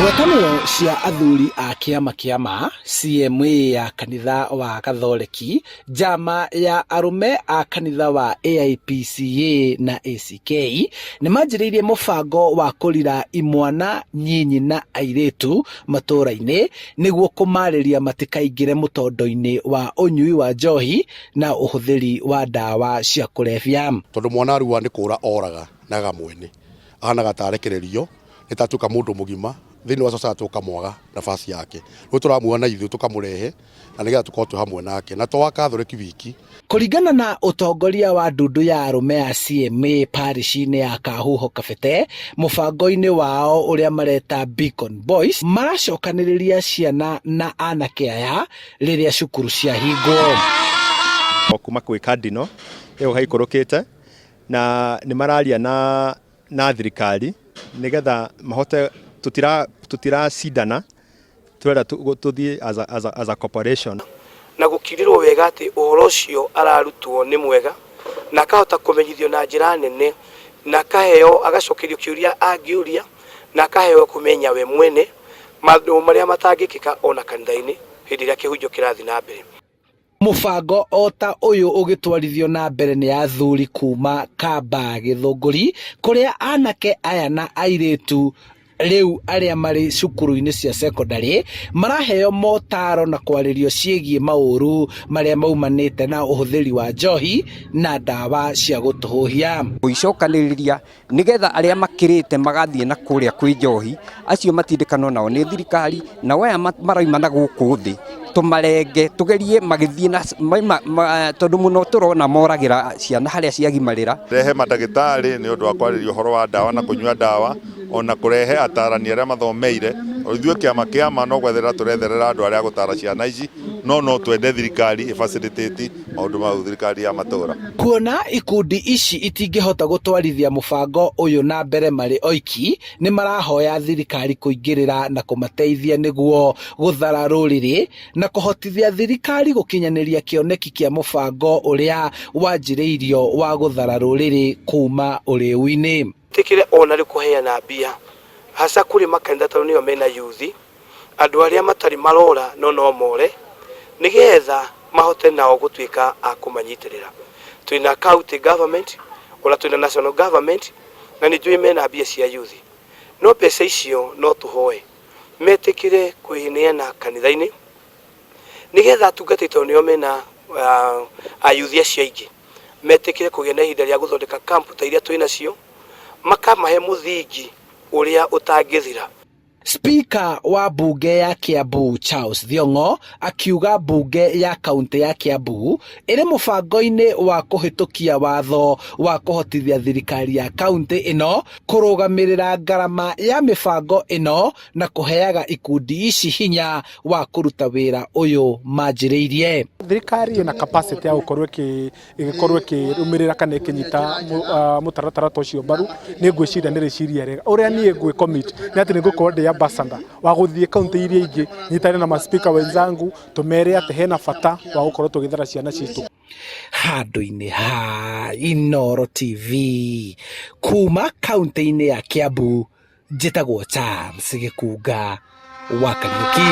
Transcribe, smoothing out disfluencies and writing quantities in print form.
Ngwatanĩro cia athuri a kĩama CMA ya kanitha wa Gathoreki, njama ya arume a kanitha wa AIPCA na ACK nĩmanjĩrĩirie mũbango wa kũrira imwana nyinyi na airĩtu matũra-inĩ nĩguo kũmarĩria matikaingĩre mũtondo-inĩ wa ũnyui wa njohi na ũhũthĩri wa ndawa cia kũrebia. Tondũ mwana arua nĩ kũra oraga na gamwene ahanaga tarekererio nĩtatuĩka mũndũ mũgima thĩinĩ wa society ũkamwaga nafasi yake. Rĩu tũramuona ithuĩ tũkamũrehe na nĩgetha tũkorwo twĩ hamwe nake na to wa Gathoreki wiki. Kũringana na ũtongoria wa ndundu ya arume a CMA parish-inĩ ya Kahuho Kabete, mũbango-inĩ wao ũrĩa mareta Beacon Boys maracokanĩrĩria ciana na anake aya rĩrĩa cukuru ciahingwo. Kuma kwĩ Cardinal ĩyo haikũrũkĩte na nĩ mararia na thirikari nĩgetha mahote tutiracindana twenda tuthie as a corporation na gukirirwo wega ati uhoro ucio ararutwo ni mwega na kahota kumenyithio na njira nene na kaheo agacokerio kiuria angiuria na kaheo kumenya we mwene maundu maria matangikika ona kanitha-ini hindi ria kihunjo kirathi na mbere. Mũbango ota ũyũ ũgĩtwarithio na mbere nĩ athuri kuma Kamba Gĩthũngũri, kũrĩa anake aya na airĩtu rĩu arĩa marĩ cukuru-inĩ cia secondary maraheo motaro na kwarĩrio ciĩgiĩ maũru marĩa maumanĩte na ũhũthĩri wa njohi na ndawa cia gũtũhũhia. Gũicokanĩrĩria nĩgetha arĩa makĩrĩte magathiĩ na kũrĩa kwĩ njohi acio matindĩkanwo nao nĩ thirikari na aya maraima na gũkũ thĩ tumarenge tugerie magithie na tondu muno turona moragira ciana haria ciagimarira. Rehe madagitari ni undu wa kwarĩria ũhoro wa ndawa na kunyua ndawa ona kurehe atarani arĩa mathomeire ithuĩ kĩama no gwetherera turetherera andũ arĩa gũtara ciana ici no twende thirikari facilitate maũndũ ma thirikari ya matũra. Kuona ikundi ici itingĩhota gũtwarithia mũbango ũyũ na mbere marĩ oiki, nĩ marahoya thirikari kũingĩrĩra na kũmateithia nĩguo gũthara rũrĩrĩ na kũhotithia thirikari gũkinyanĩria kĩoneki kĩa mũbango ũrĩa wanjĩrĩirio wa gũthara rũrĩrĩ kuma ũrĩu-inĩ. Tikire ona rĩ kuheana mbia hasa kũrĩ makanitha tondũ nĩo mena yuthi andũ arĩa matarĩ marora no more nĩgetha mahote nao gũtuĩka a kũmanyitĩrĩra. Twĩna county government ona twĩna national government na nĩnjũĩ mena mbia cia yuthi no mbeca icio no tũhoe metĩkire kwĩneana kanitha-inĩ nĩgetha atungati tondũ nĩo mena ayuthi acio aingĩ metĩkire kũgĩa na ihinda rĩa gũthondeka kampu ta iria twĩnacio makamahe mũthingi ũrĩa ũtangĩthira. Speaker wa bunge ya Kiambu Charles Thiong'o akiuga bunge ya kaunti ya Kiambu ĩrĩ mũbango-inĩ wa kũhĩtũkia watho wa kũhotithia thirikari ya kaunti ĩno kũrũgamĩrĩra ngarama ya mĩbango ĩno na kũheaga ikundi ici hinya wa kũruta wĩra ũyũ manjĩrĩirie. Thirikari ĩna capacity ya gũkorwo ĩkĩrũmĩrĩra kana ĩkĩnyita mũtaratara ũcio mbaru nĩ ngwĩciria nĩ rĩciria rĩega. Ũrĩa niĩ ngwĩcommit nĩ atĩ nĩ ngũkorwo ndĩ ambassador wa gũthiĩ kaunti iria ingĩ nyitane na maspika wenzangu tumere atĩ hena bata wa gũkorwo tũgĩthara ciana citũ. Handũ-inĩ ha Inooro TV kuma kaunti-inĩ ya Kiambu, njĩtagwo Charles Gĩkunga wa Kariuki.